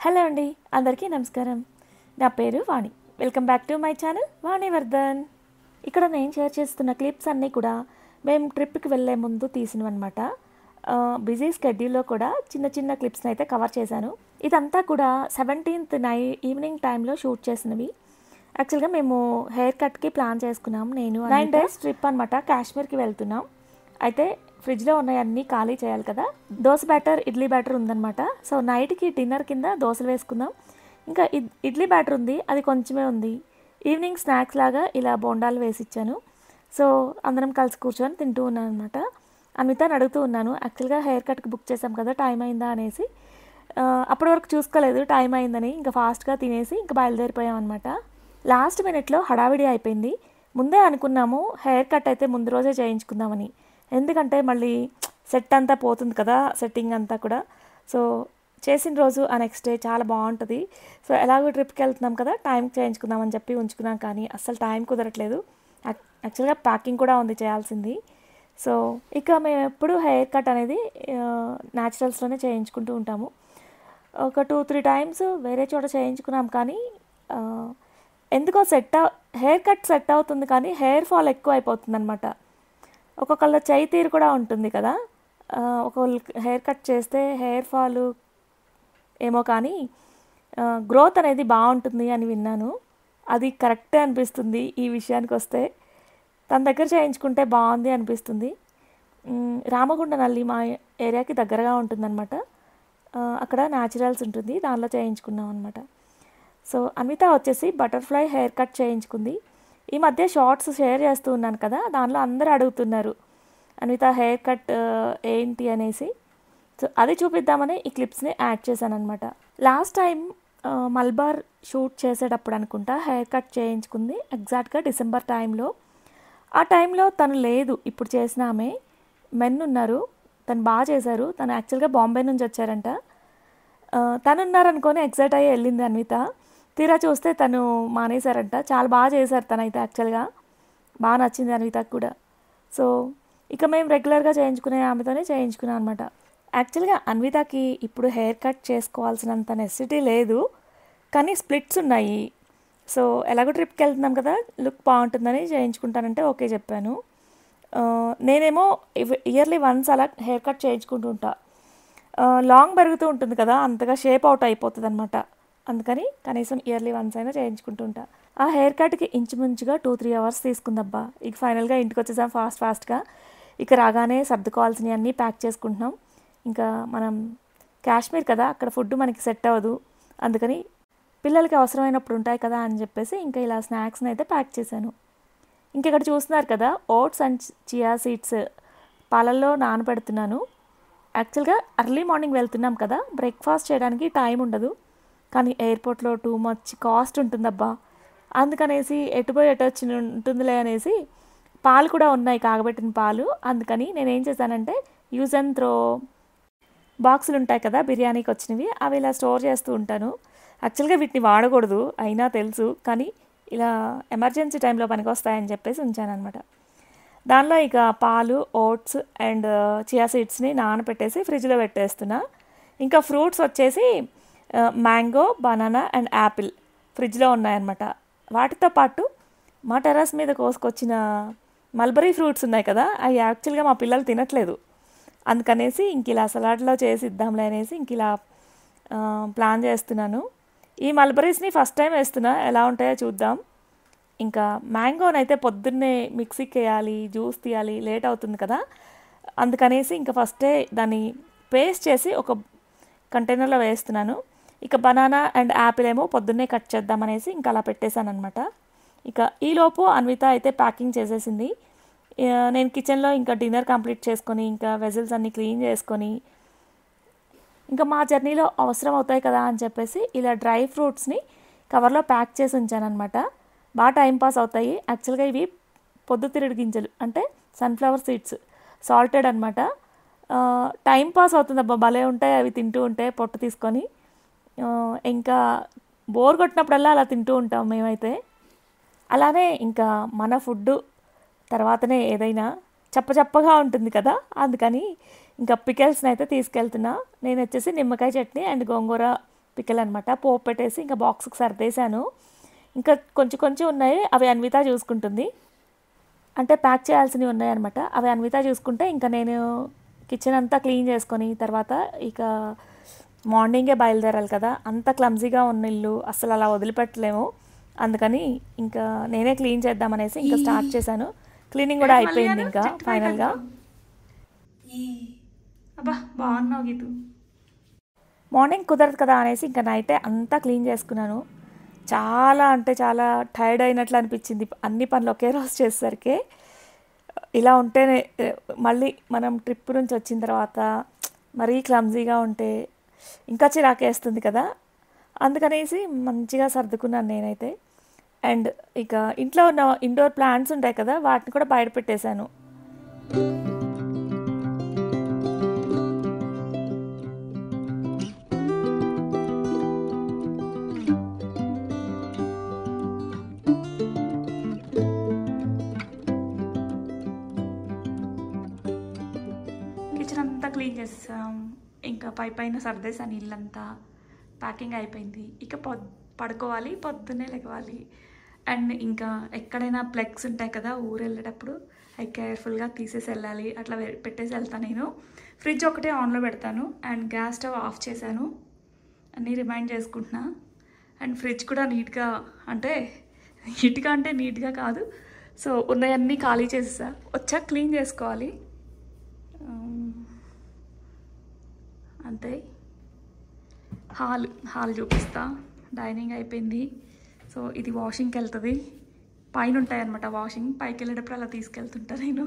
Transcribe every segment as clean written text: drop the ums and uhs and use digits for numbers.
Hello అండి, అందరికీ నమస్కారం. నా పేరు Vani. Welcome back to my channel Vanivardhan. ఇక్కడ నేను షేర్ చేస్తున్న క్లిప్స్ అన్నీ కూడా మేము ట్రిప్కి వెళ్ళే ముందు తీసినవన్నమాట. బిజీ స్కెడ్యూల్లో కూడా చిన్న చిన్న క్లిప్స్ని అయితే కవర్ చేశాను. ఇదంతా కూడా 17th ఈవినింగ్ టైంలో షూట్ చేసినవి. యాక్చువల్గా మేము హెయిర్ కట్కి ప్లాన్ చేసుకున్నాం. నేను 9 days ట్రిప్ అనమాట. కాశ్మీర్కి వెళ్తున్నాం. అయితే ఫ్రిడ్జ్లో ఉన్నాయన్నీ ఖాళీ చేయాలి కదా. దోశ బ్యాటర్, ఇడ్లీ బ్యాటర్ ఉందన్నమాట. సో నైట్కి డిన్నర్ కింద దోశలు వేసుకుందాం. ఇంకా ఇడ్లీ బ్యాటర్ ఉంది, అది కొంచెమే ఉంది. ఈవినింగ్ స్నాక్స్ లాగా ఇలా బోండాలు వేసి ఇచ్చాను. సో అందరం కలిసి కూర్చొని తింటూ ఉన్నాను అనమాట. అన్వితని అడుగుతూ ఉన్నాను, యాక్చువల్గా హెయిర్ కట్కి బుక్ చేసాం కదా, టైం అయిందా అనేసి. అప్పటి వరకు చూసుకోలేదు టైం అయిందని. ఇంకా ఫాస్ట్గా తినేసి ఇంకా బయలుదేరిపోయాం అనమాట. లాస్ట్ మినిట్లో హడావిడి అయిపోయింది. ముందే అనుకున్నాము హెయిర్ కట్ అయితే ముందు రోజే చేయించుకుందామని. ఎందుకంటే మళ్ళీ సెట్ అంతా పోతుంది కదా, సెట్టింగ్ అంతా కూడా. సో చేసిన రోజు ఆ నెక్స్ట్ డే చాలా బాగుంటుంది. సో ఎలాగో ట్రిప్కి వెళ్తున్నాం కదా, టైంకి చేయించుకుందామని చెప్పి ఉంచుకున్నాం. కానీ అస్సలు టైం కుదరట్లేదు. యాక్చువల్గా ప్యాకింగ్ కూడా ఉంది చేయాల్సింది. సో ఇక మేము ఎప్పుడు హెయిర్ కట్ అనేది న్యాచురల్స్లోనే చేయించుకుంటూ ఉంటాము. ఒక 2-3 times వేరే చోట చేయించుకున్నాం. కానీ ఎందుకో హెయిర్ కట్ సెట్ అవుతుంది, కానీ హెయిర్ ఫాల్ ఎక్కువ అయిపోతుంది అనమాట. ఒక్కొక్కళ్ళ చేయి తీరు కూడా ఉంటుంది కదా. ఒక్కొక్కళ్ళు హెయిర్ కట్ చేస్తే హెయిర్ ఫాల్ ఏమో, కానీ గ్రోత్ అనేది బాగుంటుంది అని విన్నాను. అది కరెక్టే అనిపిస్తుంది. ఈ విషయానికి వస్తే తన దగ్గర చేయించుకుంటే బాగుంది అనిపిస్తుంది. రామగుండనల్లి మా ఏరియాకి దగ్గరగా ఉంటుందన్నమాట. అక్కడ న్యాచురల్స్ ఉంటుంది, దానిలో చేయించుకున్నాం అనమాట. సో అన్విత వచ్చేసి బటర్ఫ్లై హెయిర్ కట్ చేయించుకుంది. ఈ మధ్య షార్ట్స్ షేర్ చేస్తూ ఉన్నాను కదా, దానిలో అందరూ అడుగుతున్నారు అన్విత హెయిర్ కట్ ఏంటి అనేసి. సో అది చూపిద్దామని ఈ క్లిప్స్ని యాడ్ చేశాను అనమాట. లాస్ట్ టైం మల్బార్ షూట్ చేసేటప్పుడు అనుకుంటా హెయిర్ కట్ చేయించుకుంది, ఎగ్జాక్ట్గా డిసెంబర్ టైంలో. ఆ టైంలో తను లేదు, ఇప్పుడు చేసిన ఆమె మెన్ ఉన్నారు. తను బాగా చేశారు. తను యాక్చువల్గా బాంబే నుంచి వచ్చారంట. తను ఉన్నారనుకొని ఎగ్జైట్ అయ్యి వెళ్ళింది అన్విత. తీరా చూస్తే తను మానేశారంట. చాలా బాగా చేశారు తనైతే. యాక్చువల్గా బాగా నచ్చింది అన్వితకు కూడా. సో ఇక మేము రెగ్యులర్గా చేయించుకునే ఆమెతోనే చేయించుకున్నాం అనమాట. యాక్చువల్గా అన్వితకి ఇప్పుడు హెయిర్ కట్ చేసుకోవాల్సినంత నెసెసిటీ లేదు, కానీ స్ప్లిట్స్ ఉన్నాయి. సో ఎలాగో ట్రిప్కి వెళ్తున్నాం కదా, లుక్ బాగుంటుందని చేయించుకుంటానంటే ఓకే చెప్పాను. నేనేమో ఇయర్లీ వన్స్ అలా హెయిర్ కట్ చేయించుకుంటూ ఉంటా. లాంగ్ పెరుగుతూ ఉంటుంది కదా, అంతగా షేప్ అవుట్ అయిపోతుంది అనమాట. అందుకని కనీసం ఇయర్లీ వన్స్ అయినా చేయించుకుంటుంటా. ఆ హెయిర్ కట్కి ఇంచుమించుగా 2-3 hours తీసుకుందబ్బా. ఇక ఫైనల్గా ఇంటికి వచ్చేసాం ఫాస్ట్గా. ఇక రాగానే సర్దుకోవాల్సినవి అన్నీ ప్యాక్ చేసుకుంటున్నాం. ఇంకా మనం కాశ్మీర్ కదా, అక్కడ ఫుడ్ మనకి సెట్ అవ్వదు. అందుకని పిల్లలకి అవసరమైనప్పుడు ఉంటాయి కదా అని చెప్పేసి ఇంకా ఇలా స్నాక్స్ని అయితే ప్యాక్ చేశాను. ఇంకెక్కడ చూస్తున్నారు కదా, ఓట్స్ అండ్ చియా సీడ్స్ పాలల్లో నానబెడుతున్నాను. యాక్చువల్గా ఎర్లీ మార్నింగ్ వెళ్తున్నాం కదా, బ్రేక్ఫాస్ట్ చేయడానికి టైం ఉండదు. కానీ ఎయిర్పోర్ట్లో టూ మచ్ కాస్ట్ ఉంటుందబ్బా. అందుకనేసి ఎటుపోయి వచ్చి ఉంటుందిలే అనేసి పాలు కూడా ఉన్నాయి, కాగబెట్టిన పాలు. అందుకని నేనేం చేశానంటే యూజ్ అండ్ త్రో బాక్సులు ఉంటాయి కదా బిర్యానీకి వచ్చినవి, అవి ఇలా స్టోర్ చేస్తూ ఉంటాను. యాక్చువల్గా వీటిని వాడకూడదు అయినా తెలుసు, కానీ ఇలా ఎమర్జెన్సీ టైంలో పనికి వస్తాయని చెప్పేసి ఉంచాను అనమాట. దానిలో ఇక పాలు, ఓట్స్ అండ్ చియా సీడ్స్ని నానబెట్టేసి ఫ్రిడ్జ్లో పెట్టేస్తున్నా. ఇంకా ఫ్రూట్స్ వచ్చేసి మ్యాంగో, బనానా అండ్ యాపిల్ ఫ్రిడ్జ్లో ఉన్నాయన్నమాట. వాటితో పాటు మా టెర్రస్ మీద కోసుకొచ్చిన మల్బరీ ఫ్రూట్స్ ఉన్నాయి కదా, అవి యాక్చువల్గా మా పిల్లలు తినట్లేదు. అందుకనేసి ఇంక ఇలా సలాడ్లో చేసి ఇద్దాంలే అనేసి ఇంక ఇలా ప్లాన్ చేస్తున్నాను. ఈ మల్బరీస్ని ఫస్ట్ టైం వేస్తున్నా, ఎలా ఉంటాయో చూద్దాం. ఇంకా మ్యాంగోనైతే పొద్దున్నే మిక్సీకి వేయాలి, జ్యూస్ తీయాలి, లేట్ అవుతుంది కదా. అందుకనేసి ఇంకా ఫస్టే దాన్ని పేస్ట్ చేసి ఒక కంటైనర్లో వేస్తున్నాను. ఇక బనానా అండ్ యాపిల్ ఏమో పొద్దున్నే కట్ చేద్దామనేసి ఇంకా అలా పెట్టేశాను అనమాట. ఇక ఈలోపు అన్విత అయితే ప్యాకింగ్ చేసేసింది. నేను కిచెన్లో ఇంకా డిన్నర్ కంప్లీట్ చేసుకొని ఇంకా వెజిల్స్ అన్నీ క్లీన్ చేసుకొని ఇంకా మా జర్నీలో అవసరం అవుతాయి కదా అని చెప్పేసి ఇలా డ్రై ఫ్రూట్స్ని కవర్లో ప్యాక్ చేసి ఉంచాను అనమాట. బాగా టైంపాస్ అవుతాయి. యాక్చువల్గా ఇవి పొద్దుతిరుగుడు గింజలు, అంటే సన్ఫ్లవర్ సీడ్స్, సాల్టెడ్ అనమాట. టైంపాస్ అవుతుంది అబ్బా, భలే ఉంటాయి అవి తింటూ ఉంటే పొట్టు తీసుకొని. ఇంకా బోర్ కొట్టినప్పుడల్లా అలా తింటూ ఉంటాం మేమైతే. అలానే ఇంకా మన ఫుడ్ తర్వాతనే ఏదైనా చప్పచప్పగా ఉంటుంది కదా, అందుకని ఇంకా పికెల్స్ని అయితే తీసుకెళ్తున్నా. నేను వచ్చేసి నిమ్మకాయ చట్నీ అండ్ గోంగూర పిక్కలు అనమాట. పోపు పెట్టేసి ఇంకా బాక్స్కి సర్దేశాను. ఇంకా కొంచెం కొంచెం ఉన్నాయి, అవి అన్విత చూసుకుంటుంది. అంటే ప్యాక్ చేయాల్సినవి ఉన్నాయన్నమాట. అవి అన్విత చూసుకుంటే ఇంకా నేను కిచెన్ అంతా క్లీన్ చేసుకొని తర్వాత ఇక మార్నింగే బయలుదేరాలి కదా. అంత క్లమ్జీగా ఉన్న ఇల్లు అసలు అలా వదిలిపెట్టలేము. అందుకని ఇంకా నేనే క్లీన్ చేద్దామనేసి ఇంకా స్టార్ట్ చేశాను. క్లీనింగ్ కూడా అయిపోయింది ఇంకా ఫైనల్గా. అబ్బా బాగున్నావు గీతు. మార్నింగ్ కుదరదు కదా అనేసి ఇంకా నైటే అంతా క్లీన్ చేసుకున్నాను. చాలా అంటే చాలా టైర్డ్ అయినట్లు అనిపించింది అన్ని పనులు ఒకే రోజు చేసేసరికి. ఇలా ఉంటేనే మళ్ళీ మనం ట్రిప్ నుంచి వచ్చిన తర్వాత మరీ క్లమ్జీగా ఉంటే ఇంకా చిరాకేస్తుంది కదా. అందుకనేసి మంచిగా సర్దుకున్నాను నేనైతే. అండ్ ఇక ఇంట్లో ఉన్న ఇండోర్ ప్లాంట్స్ ఉంటాయి కదా, వాటిని కూడా బయట పెట్టేశాను. కిచెన్ అంతా క్లీన్ చేసాం, ఇంకా పైన సర్దేశాను, ఇల్లంతా ప్యాకింగ్ అయిపోయింది. ఇక పడుకోవాలి, పొద్దున్నే లెగవాలి. అండ్ ఇంకా ఎక్కడైనా ప్లగ్స్ ఉంటాయి కదా ఊరు వెళ్ళేటప్పుడు, అవి కేర్ఫుల్గా తీసేసి వెళ్ళాలి. అట్లా పెట్టేసి వెళ్తాను నేను. ఫ్రిడ్జ్ ఒకటే ఆన్లో పెడతాను అండ్ గ్యాస్ స్టవ్ ఆఫ్ చేశాను అన్నీ రిమైండ్ చేసుకుంటున్నా. అండ్ ఫ్రిడ్జ్ కూడా నీట్గా అంటే నీట్గా కాదు, సో ఉన్నాయన్నీ ఖాళీ చేసేసా. వచ్చాక క్లీన్ చేసుకోవాలి అంతే. హాల్ చూపిస్తా. డైనింగ్ అయిపోయింది. సో ఇది వాషింగ్కి వెళ్తుంది. పైన ఉంటాయన్నమాట వాషింగ్, పైకి వెళ్ళేటప్పుడు అలా తీసుకెళ్తుంటా నేను.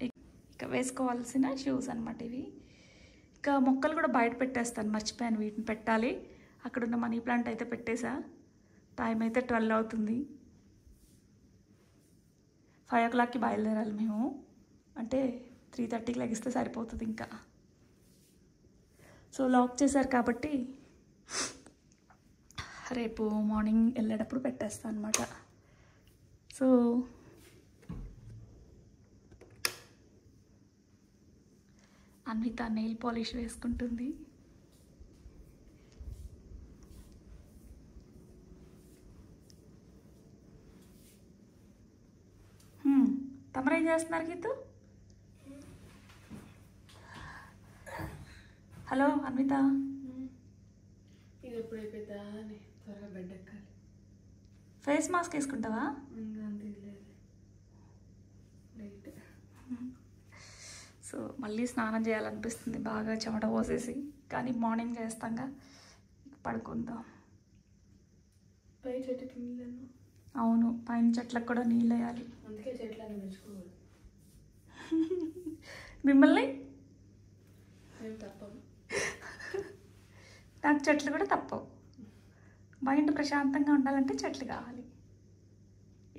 ఇక వేసుకోవాల్సిన షూస్ అనమాట ఇవి. ఇక మొక్కలు కూడా బయట పెట్టేస్తాను, మర్చిపోయాను వీటిని పెట్టాలి. అక్కడున్న మనీ ప్లాంట్ అయితే పెట్టేసా. టైం అయితే 12 అవుతుంది. 5 o'clockకి బయలుదేరాలి మేము. అంటే 3:30కి లెగిస్తే సరిపోతుంది ఇంకా. సో లాక్ చేశారు కాబట్టి రేపు మార్నింగ్ వెళ్ళేటప్పుడు పెట్టేస్తాను అనమాట. సో అన్విత నెయిల్ పాలిష్ వేసుకుంటుంది. తమరేం చేస్తున్నారు గీతు? హలో అన్విత. ఇది ఎప్పుడు అయిపోతుందా అని త్వరగా బెడ్ ఎక్కాలి. Face mask వేసుకుంటావా? సో మళ్ళీ స్నానం చేయాలనిపిస్తుంది బాగా చెమట పోసేసి, కానీ మార్నింగ్ చేస్తాంగా. పడుకుందాం. పై చెట్టుకి నీళ్ళు. అవును, పైన చెట్లకు కూడా నీళ్ళు వేయాలి. అందుకే చెట్లని పెంచుకోవాలి. మిమ్మల్ని తప్పదు. నాకు చెట్లు కూడా తప్పవు. మైండ్ ప్రశాంతంగా ఉండాలంటే చెట్లు కావాలి.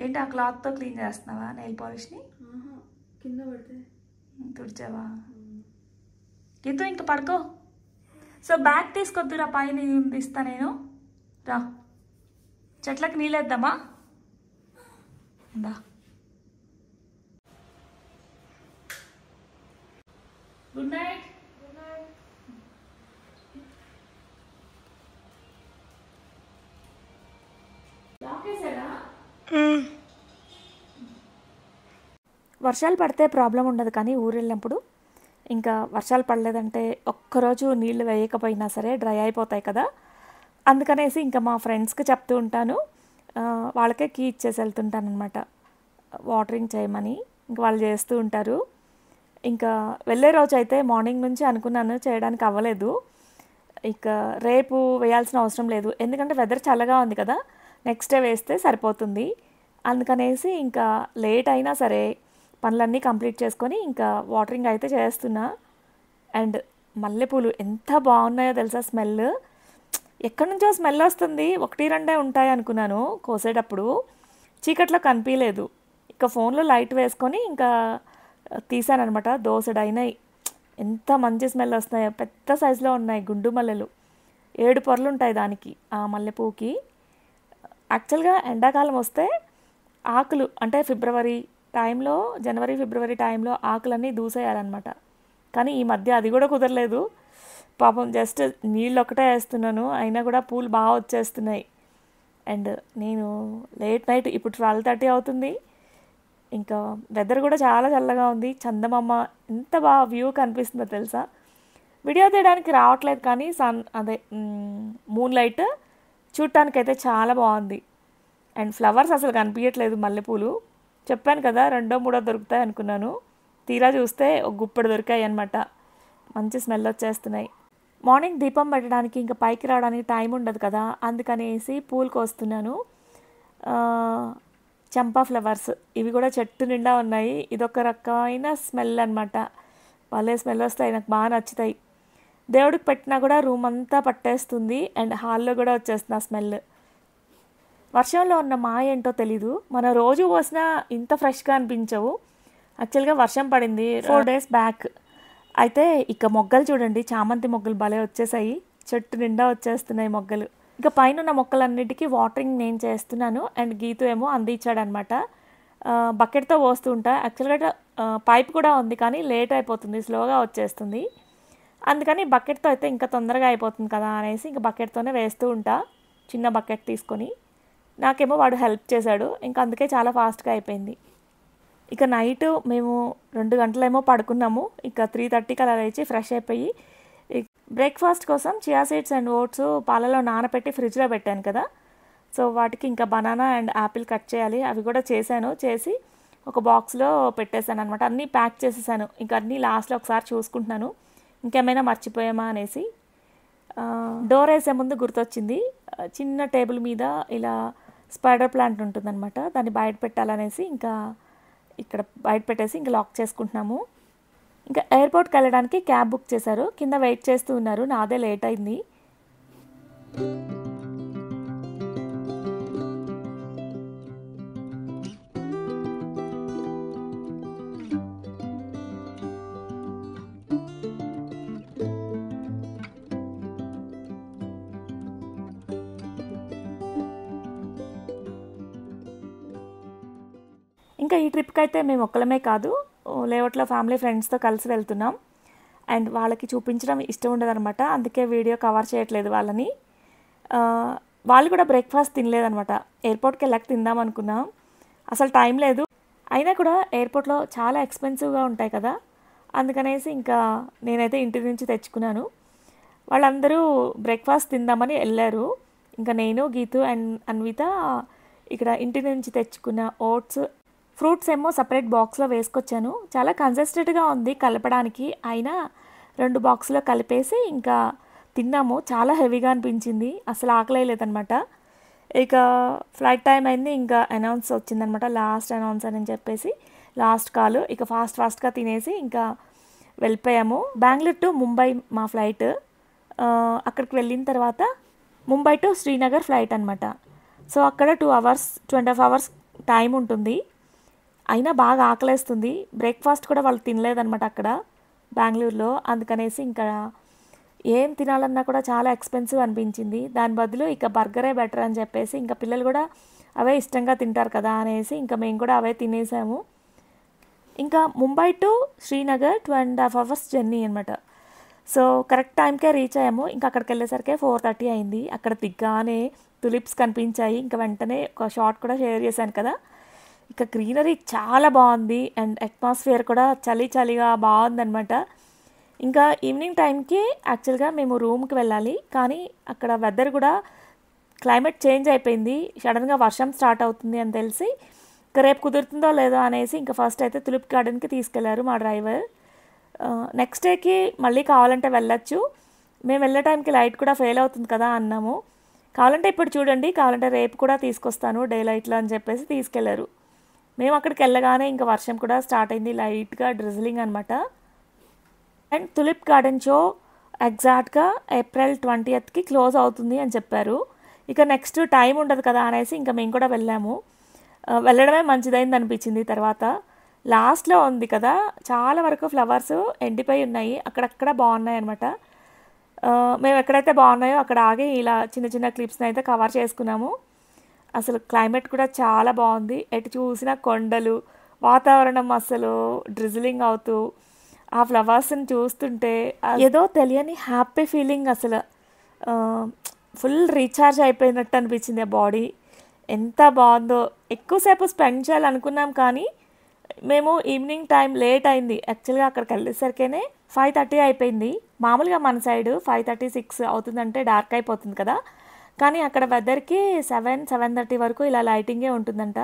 ఏంటి ఆ క్లాత్తో క్లీన్ చేస్తున్నావా నెయిల్ పాలిష్ని? కింద పడితే తుడిచావా? గీతూ ఇంక పడుకో. సో బ్యాగ్ తీసుకొద్దురా, పైన ఉంది ఇస్తా నేను. రా, చెట్లకు నీళ్ళేద్దామా? దా. Good night. వర్షాలు పడితే ప్రాబ్లం ఉండదు, కానీ ఊరు వెళ్ళినప్పుడు ఇంకా వర్షాలు పడలేదంటే ఒక్కరోజు నీళ్ళు వేయకపోయినా సరే డ్రై అయిపోతాయి కదా. అందుకనేసి ఇంకా మా ఫ్రెండ్స్కి చెప్తూ ఉంటాను, వాళ్ళకే కీ ఇచ్చేసి వెళ్తుంటాను అనమాట వాటరింగ్ చేయమని. ఇంక వాళ్ళు చేస్తూ ఉంటారు. ఇంకా వెళ్ళే రోజు అయితే మార్నింగ్ నుంచి అనుకున్నాను, చేయడానికి అవ్వలేదు. ఇక రేపు వేయాల్సిన అవసరం లేదు, ఎందుకంటే వెదర్ చల్లగా ఉంది కదా, నెక్స్ట్ డే వేస్తే సరిపోతుంది. అందుకనేసి ఇంకా లేట్ అయినా సరే పనులన్నీ కంప్లీట్ చేసుకొని ఇంకా వాటరింగ్ అయితే చేస్తున్నా. అండ్ మల్లెపూలు ఎంత బాగున్నాయో తెలుసా, స్మెల్ ఎక్కడి నుంచో స్మెల్ వస్తుంది. 1-2 ఉంటాయి అనుకున్నాను కోసేటప్పుడు, చీకట్లో కనిపించలేదు. ఇక ఫోన్లో లైట్ వేసుకొని ఇంకా తీసానమాట. దోసెడైనాయి, ఎంత మంచి స్మెల్ వస్తున్నాయో. పెద్ద సైజులో ఉన్నాయి గుండు మల్లెలు, 7 పొరలు ఉంటాయి దానికి, ఆ మల్లెపూకి. యాక్చువల్గా ఎండాకాలం వస్తే ఆకులు అంటే ఫిబ్రవరి టైంలో, జనవరి ఫిబ్రవరి టైంలో ఆకులన్నీ దూసేయాలన్నమాట. కానీ ఈ మధ్య అది కూడా కుదరలేదు. పాపం జస్ట్ నీళ్ళు ఒకటే వేస్తున్నాను, అయినా కూడా పూలు బాగా వచ్చేస్తున్నాయి. అండ్ నేను లేట్ నైట్ ఇప్పుడు 12:30 అవుతుంది. ఇంకా వెదర్ కూడా చాలా చల్లగా ఉంది. చందమామ ఎంత బాగా వ్యూ కనిపిస్తుందో తెలుసా. వీడియో తీయడానికి రావట్లేదు కానీ మూన్ లైట్ చూడటానికైతే చాలా బాగుంది. అండ్ ఫ్లవర్స్ అసలు కనిపించట్లేదు, మల్లెపూలు. చెప్పాను కదా 2 3 దొరుకుతాయి అనుకున్నాను, తీరా చూస్తే ఒక గుప్పెడు దొరికాయి అనమాట. మంచి స్మెల్ వచ్చేస్తున్నాయి. మార్నింగ్ దీపం పెట్టడానికి ఇంకా పైకి రావడానికి టైం ఉండదు కదా, అందుకనేసి పూలు కోస్తున్నాను. చంపా ఫ్లవర్స్ ఇవి కూడా చెట్టు నిండా ఉన్నాయి. ఇదొక రకమైన స్మెల్ అనమాట, భలే స్మెల్ వస్తాయి, నాకు బాగా నచ్చుతాయి. దేవుడికి పెట్టినా కూడా రూమ్ అంతా పట్టేస్తుంది అండ్ హాల్లో కూడా వచ్చేస్తుంది ఆ స్మెల్. వర్షంలో ఉన్న మాయ ఏంటో తెలీదు, మన రోజు పోసినా ఇంత ఫ్రెష్గా అనిపించవు. యాక్చువల్గా వర్షం పడింది 4 days బ్యాక్. అయితే ఇక మొగ్గలు చూడండి, చామంతి మొగ్గలు భలే వచ్చేసాయి, చెట్టు నిండా వచ్చేస్తున్నాయి మొగ్గలు. ఇంకా పైన ఉన్న మొక్కలన్నిటికీ వాటరింగ్ నేను చేస్తున్నాను అండ్ గీతు ఏమో అందించాడనమాట. బకెట్తో పోస్తూ ఉంటా. యాక్చువల్గా పైప్ కూడా ఉంది కానీ లేట్ అయిపోతుంది, స్లోగా వచ్చేస్తుంది. అందుకని బకెట్తో అయితే ఇంకా తొందరగా అయిపోతుంది కదా అనేసి ఇంకా బకెట్తోనే వేస్తూ ఉంటా, చిన్న బకెట్ తీసుకొని. నాకేమో వాడు హెల్ప్ చేశాడు, ఇంకా అందుకే చాలా ఫాస్ట్గా అయిపోయింది. ఇక నైట్ మేము 2 గంటలేమో పడుకున్నాము. ఇక 3:30కి అలా లేచి ఫ్రెష్ అయిపోయి బ్రేక్ఫాస్ట్ కోసం చియా సీడ్స్ అండ్ ఓట్స్ పాలలో నానబెట్టి ఫ్రిడ్జ్లో పెట్టాను కదా, సో వాటికి ఇంకా బనానా అండ్ యాపిల్ కట్ చేయాలి. అవి కూడా చేసి ఒక బాక్స్లో పెట్టేశాను అనమాట. అన్నీ ప్యాక్ చేసేసాను. ఇంకా అన్నీ లాస్ట్లో ఒకసారి చూసుకుంటున్నాను ఇంకేమైనా మర్చిపోయామా అనేసి. డోర్ వేసే ముందు గుర్తొచ్చింది, చిన్న టేబుల్ మీద ఇలా స్పైడర్ ప్లాంట్ ఉంటుందన్నమాట, దాన్ని బయట పెట్టాలనేసి ఇంకా ఇక్కడ బయట పెట్టేసి ఇంకా లాక్ చేసుకుంటున్నాము. ఇంకా ఎయిర్పోర్ట్కి వెళ్ళడానికి క్యాబ్ బుక్ చేశారు, కింద వెయిట్ చేస్తూ ఉన్నారు, నాదే లేట్ అయింది. ఇంకా ఈ ట్రిప్కి అయితే మేము ఒక్కలమే కాదు, లేవట్లో ఫ్యామిలీ ఫ్రెండ్స్తో కలిసి వెళ్తున్నాం. అండ్ వాళ్ళకి చూపించడం ఇష్టం ఉండదన్నమాట, అందుకే వీడియో కవర్ చేయట్లేదు వాళ్ళని. వాళ్ళు కూడా బ్రేక్ఫాస్ట్ తినలేదనమాట. ఎయిర్పోర్ట్కి వెళ్ళక తిందాం అనుకున్నాం, అసలు టైం లేదు. అయినా కూడా ఎయిర్పోర్ట్లో చాలా ఎక్స్పెన్సివ్గా ఉంటాయి కదా, అందుకనేసి ఇంకా నేనైతే ఇంటి నుంచి తెచ్చుకున్నాను. వాళ్ళందరూ బ్రేక్ఫాస్ట్ తిందామని వెళ్ళారు. ఇంకా నేను, గీతు అండ్ అన్విత ఇక్కడ ఇంటి నుంచి తెచ్చుకున్న ఓట్స్, ఫ్రూట్స్ ఏమో సపరేట్ బాక్స్లో వేసుకొచ్చాను. చాలా కన్సిస్టెంట్గా ఉంది కలపడానికి, అయినా 2 బాక్స్లో కలిపేసి ఇంకా తిన్నాము. చాలా హెవీగా అనిపించింది, అసలు ఆకలేయలేదనమాట. ఇక ఫ్లైట్ టైం అయింది, ఇంకా అనౌన్స్ వచ్చిందనమాట, లాస్ట్ అనౌన్స్ అని చెప్పేసి లాస్ట్ కాల్. ఇక ఫాస్ట్గా తినేసి ఇంకా వెళ్ళిపోయాము. బెంగళూరు టు ముంబై మా ఫ్లైట్. అక్కడికి వెళ్ళిన తర్వాత ముంబై టు శ్రీనగర్ ఫ్లైట్ అనమాట. సో అక్కడ 2 hours 2.5 hours టైం ఉంటుంది. అయినా బాగా ఆకలేస్తుంది. బ్రేక్ఫాస్ట్ కూడా వాళ్ళు తినలేదనమాట అక్కడ బెంగళూరులో, అందుకనేసి ఇంకా ఏం తినాలన్నా కూడా చాలా ఎక్స్పెన్సివ్ అనిపించింది. దాని బదులు ఇక బర్గరే బెటర్ అని చెప్పేసి ఇంకా పిల్లలు కూడా అవే ఇష్టంగా తింటారు కదా అనేసి ఇంకా మేము కూడా అవే తినేసాము. ఇంకా Mumbai to Srinagar 2.5 hours journey అనమాట. సో కరెక్ట్ టైంకే రీచ్ అయ్యాము. ఇంకా అక్కడికి వెళ్ళేసరికి 4:30 అయింది. అక్కడ దిగ్గానే తులిప్స్ కనిపించాయి. ఇంకా వెంటనే ఒక షార్ట్ కూడా షేర్ చేశాను కదా. ఇక గ్రీనరీ చాలా బాగుంది అండ్ అట్మాస్ఫియర్ కూడా చలిగా బాగుందనమాట. ఇంకా ఈవినింగ్ టైంకి యాక్చువల్గా మేము రూమ్కి వెళ్ళాలి, కానీ అక్కడ వెదర్ కూడా క్లైమేట్ చేంజ్ అయిపోయింది. సడన్గా వర్షం స్టార్ట్ అవుతుంది అని తెలిసి ఇంకా రేపు కుదురుతుందో లేదో అనేసి ఇంకా ఫస్ట్ అయితే తులిప్ గార్డెన్కి తీసుకెళ్లారు మా డ్రైవర్. నెక్స్ట్ డేకి మళ్ళీ కావాలంటే వెళ్ళొచ్చు, మేము వెళ్ళే టైంకి లైట్ కూడా ఫెయిల్ అవుతుంది కదా అన్నాము. కావాలంటే ఇప్పుడు చూడండి, కావాలంటే రేపు కూడా తీసుకొస్తాను డే లైట్లో అని చెప్పేసి తీసుకెళ్లారు. మేము అక్కడికి వెళ్ళగానే ఇంకా వర్షం కూడా స్టార్ట్ అయింది, లైట్గా డ్రిజిలింగ్ అనమాట. అండ్ తులిప్ గార్డెన్ షో ఎగ్జాక్ట్గా April 20th క్లోజ్ అవుతుంది అని చెప్పారు. ఇక నెక్స్ట్ టైం ఉండదు కదా అనేసి ఇంకా మేము కూడా వెళ్ళాము. వెళ్ళడమే మంచిదైంది అనిపించింది. తర్వాత లాస్ట్లో ఉంది కదా, చాలా వరకు ఫ్లవర్స్ ఎండిపోయి ఉన్నాయి, అక్కడక్కడ బాగున్నాయి అనమాట. మేము ఎక్కడైతే బాగున్నాయో అక్కడ ఆగి ఇలా చిన్న క్లిప్స్ని అయితే కవర్ చేసుకున్నాము. అసలు క్లైమేట్ కూడా చాలా బాగుంది, ఎటు చూసినా కొండలు, వాతావరణం అసలు డ్రిజిలింగ్ అవుతూ ఆ ఫ్లవర్స్ని చూస్తుంటే ఏదో తెలియని హ్యాపీ ఫీలింగ్ అసలు. ఫుల్ రీఛార్జ్ అయిపోయినట్టు అనిపించింది ఆ బాడీ. ఎంత బాగుందో. ఎక్కువసేపు స్పెండ్ చేయాలనుకున్నాం కానీ మేము ఈవినింగ్ టైం లేట్ అయింది. యాక్చువల్గా అక్కడికి వెళ్ళేసరికేనే 5:30 అయిపోయింది. మామూలుగా మన సైడ్ 5:30, 6 అవుతుందంటే డార్క్ అయిపోతుంది కదా, కానీ అక్కడ వెదర్కి 7:30 వరకు ఇలా లైటింగే ఉంటుందంట.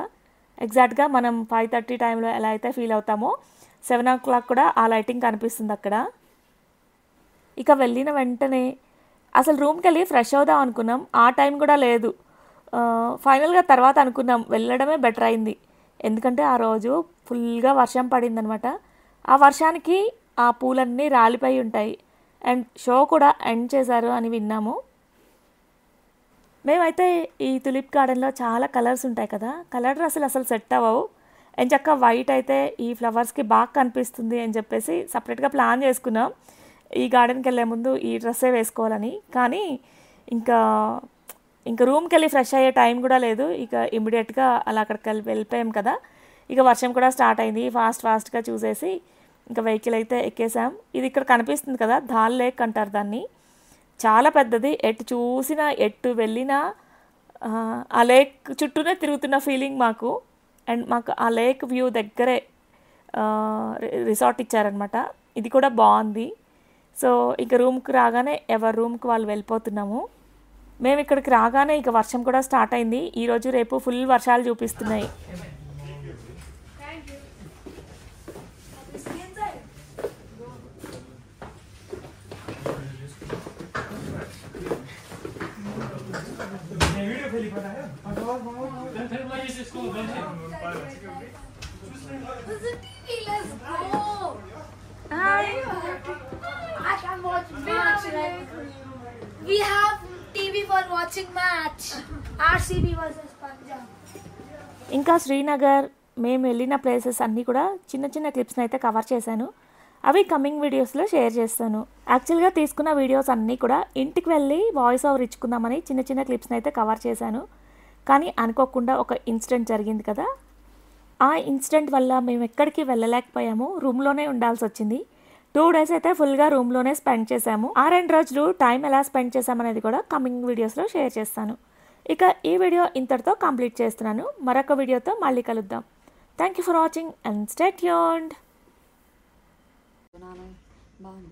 ఎగ్జాక్ట్గా మనం 5:30 టైంలో ఎలా అయితే ఫీల్ అవుతామో 7 o'clock కూడా ఆ లైటింగ్ కనిపిస్తుంది అక్కడ. ఇక వెళ్ళిన వెంటనే అసలు రూమ్కి వెళ్ళి ఫ్రెష్ అవుదాం అనుకున్నాం, ఆ టైం కూడా లేదు. ఫైనల్గా తర్వాత అనుకున్నాం వెళ్ళడమే బెటర్ అయింది. ఎందుకంటే ఆ రోజు ఫుల్గా వర్షం పడిందనమాట. ఆ వర్షానికి ఆ పూలన్నీ రాలిపోయి ఉంటాయి. అండ్ షో కూడా ఎండ్ చేశారు అని విన్నాము. మేమైతే ఈ తులిప్ గార్డెన్లో చాలా కలర్స్ ఉంటాయి కదా, కలర్ డ్రెస్సులు అసలు సెట్ అవ్వవు. ఎంచక్క వైట్ అయితే ఈ ఫ్లవర్స్కి బాగా కనిపిస్తుంది అని చెప్పేసి సపరేట్గా ప్లాన్ చేసుకున్నాం ఈ గార్డెన్కి వెళ్ళే ముందు ఈ డ్రెస్సే వేసుకోవాలని. కానీ ఇంకా రూమ్కి వెళ్ళి ఫ్రెష్ అయ్యే టైం కూడా లేదు. ఇక ఇమ్మీడియట్గా అలా అక్కడికి వెళ్ళిపోయాం కదా. ఇక వర్షం కూడా స్టార్ట్ అయింది. ఫాస్ట్గా చూసేసి ఇంకా వెహికల్ అయితే ఎక్కేసాం. ఇది ఇక్కడ కనిపిస్తుంది కదా, ధాల్ లేక్ అంటారు దాన్ని. చాలా పెద్దది. ఎటు చూసినా ఎటు వెళ్ళినా ఆ లేక్ చుట్టూనే తిరుగుతున్న ఫీలింగ్ మాకు. అండ్ మాకు ఆ లేక్ వ్యూ దగ్గరే రిసార్ట్ ఇచ్చారనమాట. ఇది కూడా బాగుంది. సో ఇక రూమ్కి రాగానే ఎవరి రూమ్కి వాళ్ళు వెళ్ళిపోతున్నాము. మేము ఇక్కడికి రాగానే ఇక వర్షం కూడా స్టార్ట్ అయింది. ఈరోజు రేపు ఫుల్ వర్షాలు చూపిస్తున్నాయి. I can watch match. We have TV for watching match. RCB versus Punjab. ఇంకా శ్రీనగర్ మేము వెళ్ళిన ప్లేసెస్ అన్నీ కూడా చిన్న చిన్న క్లిప్స్ని అయితే కవర్ చేశాను. అవి కమింగ్ వీడియోస్లో షేర్ చేస్తాను. యాక్చువల్గా తీసుకున్న వీడియోస్ అన్నీ కూడా ఇంటికి వెళ్ళి వాయిస్ ఓవర్ ఇచ్చుకుందామని చిన్న చిన్న క్లిప్స్ని అయితే కవర్ చేశాను. కానీ అనుకోకుండా ఒక ఇన్సిడెంట్ జరిగింది కదా, ఆ ఇన్సిడెంట్ వల్ల మేము ఎక్కడికి వెళ్ళలేకపోయాము. రూమ్లోనే ఉండాల్సి వచ్చింది. 2 days అయితే ఫుల్గా రూమ్లోనే స్పెండ్ చేశాము. ఆ 2 రోజులు టైం ఎలా స్పెండ్ చేశామనేది కూడా కమింగ్ వీడియోస్లో షేర్ చేస్తాను. ఇక ఈ వీడియో ఇంతటితో కంప్లీట్ చేస్తున్నాను. మరొక వీడియోతో మళ్ళీ కలుద్దాం. Thank you for watching and stay tuned. బాగుంది.